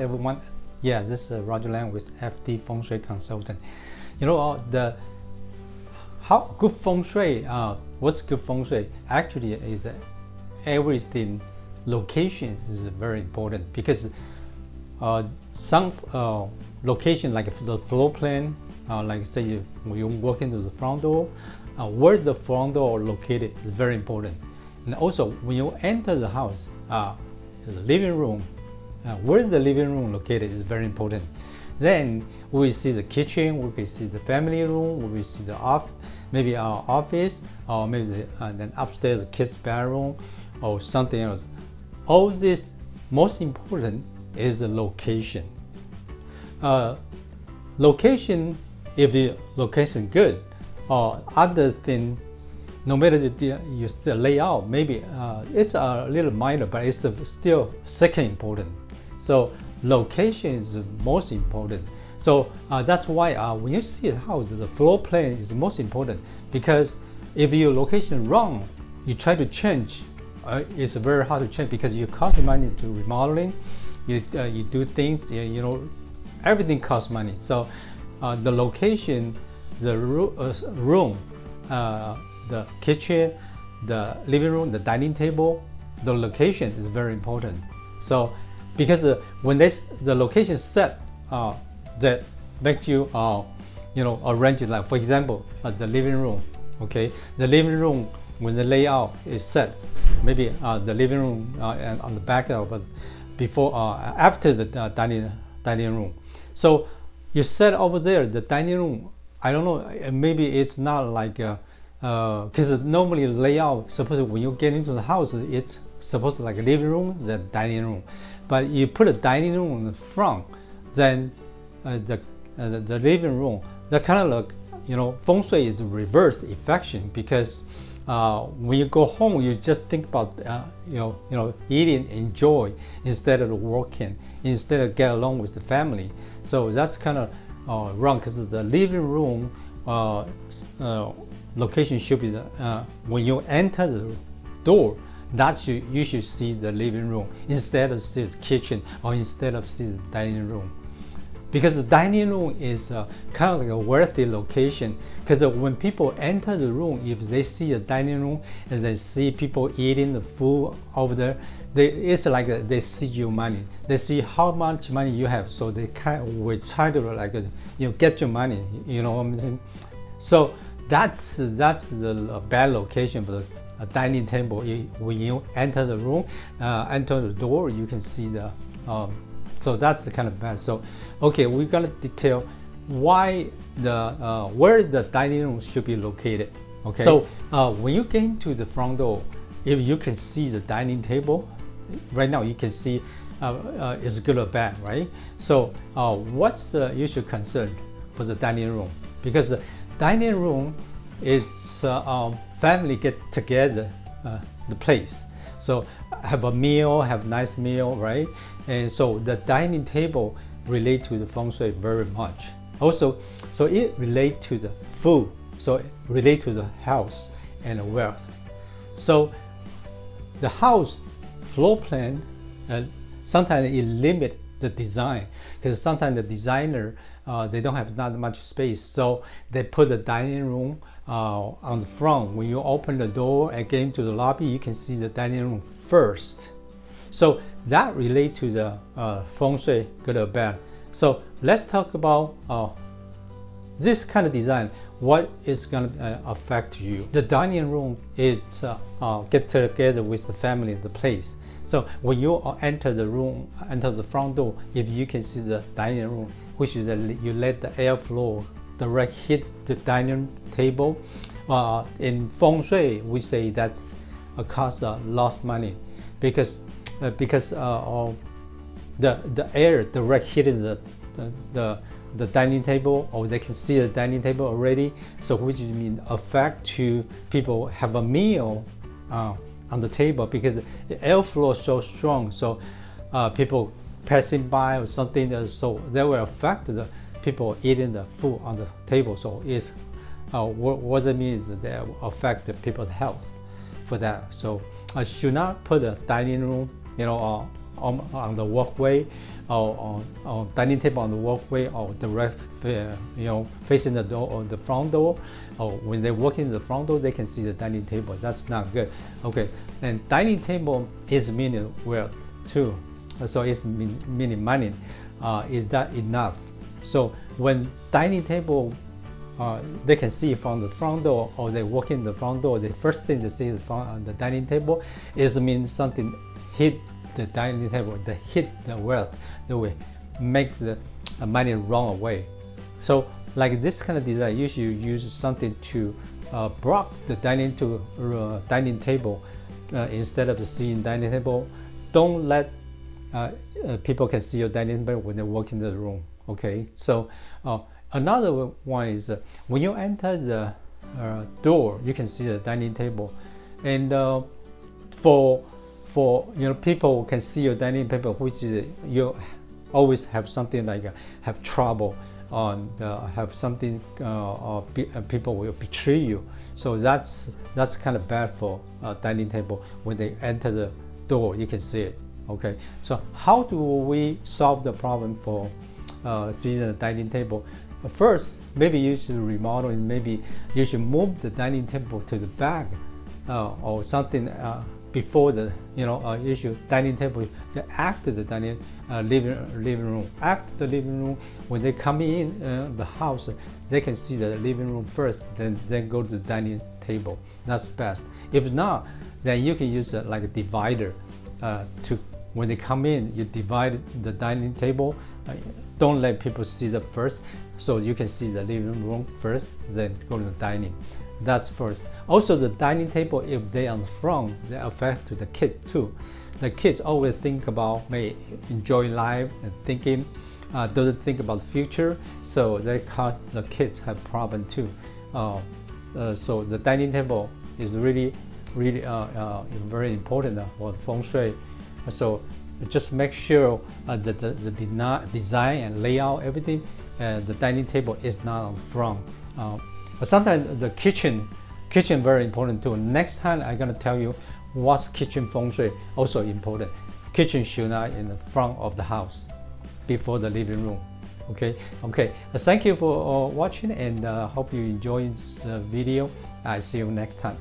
everyone. Yeah, this is Roger Lang with FD Feng Shui Consultant. You know, how good Feng Shui, what's good Feng Shui? Actually, is everything. Location is very important because some location, like the floor plan, like say when you walk into the front door, where the front door located is very important. And also when you enter the house, the living room, where the living room located is very important. Then we see the kitchen, we can see the family room, we see the maybe our office, or maybe then upstairs the kids' bedroom or something else. All this, most important is the location. Location, if the location good, or other thing, no matter the layout, maybe it's a little minor, but it's still second important. So location is the most important. So that's why when you see a house, the floor plan is the most important, because if your location wrong, you try to change, it's very hard to change because you cost money to remodeling, you do things, everything costs money. So the location, the room, the kitchen, the living room, the dining table, the location is very important. So because when the location is set, that makes you arrange it. Like for example, the living room. Okay, the living room, when the layout is set, maybe the living room and on the back but before after the dining room. So you set over there the dining room. I don't know, maybe it's not like because normally the layout, suppose when you get into the house, it's supposed to like a living room, the dining room, but you put a dining room in the front, then the living room, that kind of look, Feng Shui is reverse affection, because when you go home, you just think about eating, enjoy, instead of working, instead of get along with the family. So that's kind of wrong, because the living room location should be when you enter the door, you should see the living room instead of see the kitchen, or instead of see the dining room. Because the dining room is kind of like a worthy location, because when people enter the room, if they see a dining room and they see people eating the food over there, it's like they see your money, they see how much money you have, so they will try to get your money, you know what I'm saying? So that's the bad location for the dining table. When you enter the room, enter the door, you can see the so that's the kind of bad. So okay, we're gonna detail why where the dining room should be located. Okay, so when you get into the front door, if you can see the dining table, right now you can see is good or bad, right? So what's you should concern for the dining room? Because the dining room is family get together the place, so have a meal, have nice meal, right? And so the dining table relate to the Feng Shui very much. Also, so it relate to the food, so it relate to the house and the wealth. So the house floor plan, sometimes it limit the design, because sometimes the designer they don't have not much space, so they put the dining room on the front. When you open the door and get into the lobby, you can see the dining room first. So that relate to the Feng Shui, good or bad. So let's talk about this kind of design. What is going to affect you? The dining room is get together with the family, the place. So when you enter the room, enter the front door, if you can see the dining room, which is you let the airflow direct hit the dining table. In Feng Shui, we say that's a cost lost money, because the air direct hitting the dining table, or they can see the dining table already. So which means affect to people have a meal on the table, because the airflow is so strong. So people passing by or something, so they will affect the people eating the food on the table. So it's what it means is that will affect the people's health for that. So I should not put a dining room on the walkway or dining table on the walkway, or direct, facing the door or the front door, or when they walk in the front door, they can see the dining table. That's not good. Okay, and dining table is meaning wealth too, so it's meaning money. Is that enough? So when dining table, they can see from the front door, or they walk in the front door, the first thing they see the dining table is means something hit the dining table, they hit the wealth, they will make the money run away. So like this kind of design, you should use something to block the dining table instead of seeing dining table. Don't let people can see your dining table when they walk into the room. Okay, so another one is when you enter the door, you can see the dining table, and for people can see your dining table, which is you always have something like have trouble on have something people will betray you. So that's kind of bad for dining table. When they enter the door, you can see it. Okay, so how do we solve the problem for seeing the dining table? First, maybe you should remodel, and maybe you should move the dining table to the back or something before the dining table after the dining living room. After the living room, when they come in the house, they can see the living room first, then go to the dining table. That's best. If not, then you can use like a divider to when they come in, you divide the dining table. Don't let people see the first, so you can see the living room first, then go to the dining. That's first. Also, the dining table, if they on the front, they affect to the kid too. The kids always think about, may enjoy life and thinking, doesn't think about the future, so they cause the kids have problem too. So the dining table is really very important for the Feng Shui. So just make sure that the design and layout, everything, the dining table is not on front. But sometimes the kitchen very important too. Next time I'm gonna tell you what's kitchen Feng Shui also important. Kitchen should not in the front of the house, before the living room. Okay. Thank you for watching, and hope you enjoy this video. I see you next time.